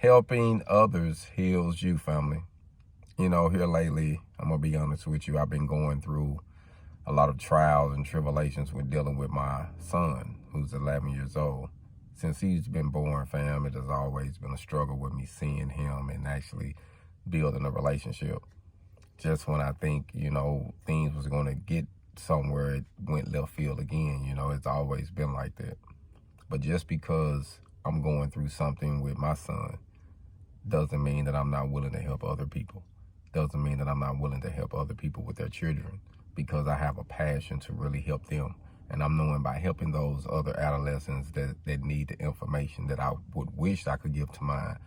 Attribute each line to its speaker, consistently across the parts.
Speaker 1: Helping others heals you, family. You know, here lately, I'm going to be honest with you, I've been going through a lot of trials and tribulations with dealing with my son, who's 11 years old. Since he's been born, fam, it has always been a struggle with me seeing him and actually building a relationship. Just when I think, you know, things was going to get somewhere, it went left field again. You know, it's always been like that. But just because I'm going through something with my son doesn't mean that I'm not willing to help other people. Doesn't mean that I'm not willing to help other people with their children, because I have a passion to really help them. And I'm knowing by helping those other adolescents that need the information that I would wish I could give to mine,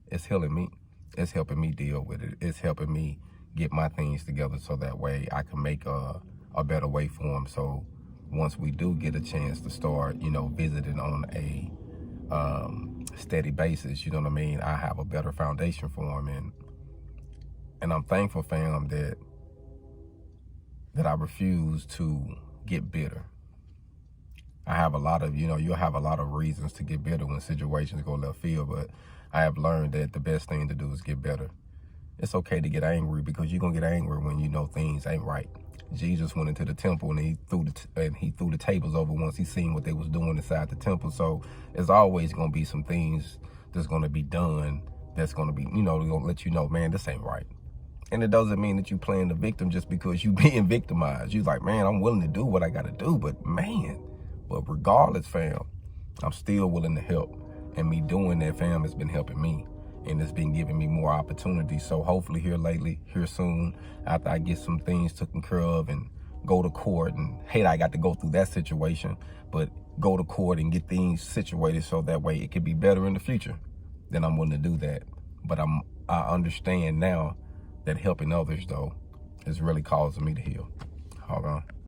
Speaker 1: it's healing me. It's helping me deal with it. It's helping me get my things together so that way I can make a better way for them. So once we do get a chance to start, you know, visiting on a steady basis, you know what I mean, I have a better foundation for them. And I'm thankful, fam, that I refuse to get bitter. I have a lot of, you know, you'll have a lot of reasons to get bitter when situations go left field, but I have learned that the best thing to do is get better. It's okay to get angry, because you're going to get angry when you know things ain't right. Jesus went into the temple and he threw the tables over once he seen what they was doing inside the temple. So there's always going to be some things that's going to be done that's going to be, you know, going to let you know, man, this ain't right. And it doesn't mean that you playing the victim just because you being victimized. You're like, man, I'm willing to do what I got to do, but regardless, fam, I'm still willing to help. And me doing that, fam, has been helping me. And it's been giving me more opportunities. So hopefully here soon, after I get some things taken care of and go to court, and hate I got to go through that situation, but go to court and get things situated so that way it could be better in the future, then I'm willing to do that. But I understand now that helping others, though, is really causing me to heal. Hold on.